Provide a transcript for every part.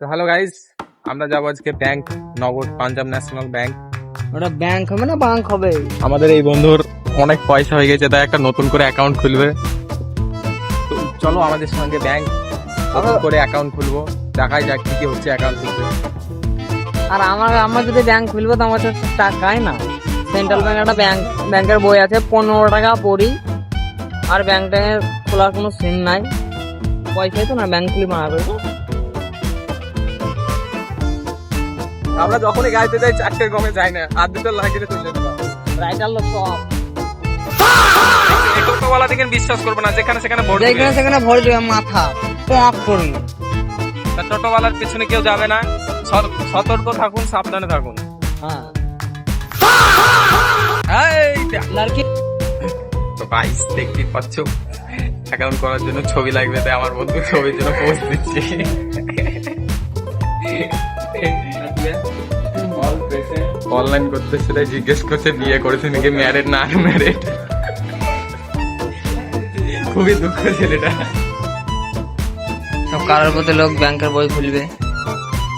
তো hello guys, আমরা যাবো আজকে ব্যাংক, নগদ পাঞ্জাব ন্যাশনাল ব্যাংক। ওটা ব্যাংক হবে না বাংক হবে? আমাদের এই বন্ধুর অনেক পয়সা হয়ে গেছে, তাই একটা নতুন করে অ্যাকাউন্ট খুলবে। তো চলো আমাদের সঙ্গে ব্যাংক করে অ্যাকাউন্ট খুলবো, দেখাই যাক কি কি হচ্ছে অ্যাকাউন্ট খুলতে। আর আমার যদি ব্যাংক খুলবো তো আমার তো টাকাই না। সেন্ট্রাল ব্যাংক একটা ব্যাংকের বই আছে, 15 টাকা পড়ি। আর ব্যাংকটা খোলার কোনো সিন নাই, পয়সাই তো না ব্যাংক খুলে মারাবে। আমরা যখনই গাইতে যাই 4 কমে যাই না, আর দুটো লাগিয়ে তুলে দেবো। রাইটার লোক সব টোটোওয়ালা দিকে বিশ্বাস করবো না, যেখানে সেখানে ভোট দিবে। যেখানে সেখানে ভরে দেবে মাথা পক করুন। তা টোটোওয়ালার পেছনে কেউ যাবে না, সতর্ক থাকুন, সাবধানে থাকুন। হ্যাঁ এই দেখ। লড়কি তো গাইস দেখতেই পাচ্ছ, অ্যাকাউন্ট করার জন্য ছবি লাগবে, তাই আমার বন্ধু ছবির জন্য পোস্ট দিচ্ছে। অনলাইন করতে সেটাই জিজ্ঞেস করছে, বিয়ে করেছে নাকি, ম্যারেড না আনম্যারেড। খুবই দুঃখ ছেলেটা। সব কারোর প্রতি লোক ব্যাংকের বই খুলবে,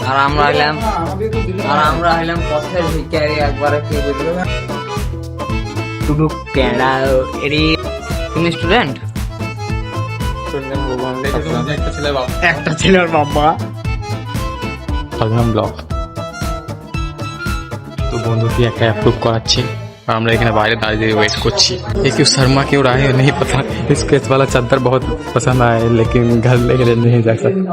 আর আমরা হইলাম পথের ভিখারি। একবারে কি বুঝলো শুধু প্যাড়া এরি। তুমি স্টুডেন্ট? একটা ছেলে বাবা, একটা ছেলের বাবা। ব্লগ। তো বন্ধুটি একটা অ্যাপ্রুভ করাচ্ছে, और আমরা এখানে বাইরে দাঁড়িয়ে ওয়েট করছি। ये क्यों शर्मा क्यों रहा है नहीं पता। स्केच वाला चादर बहुत पसंद आया है, लेकिन घर लेके नहीं जा सकता।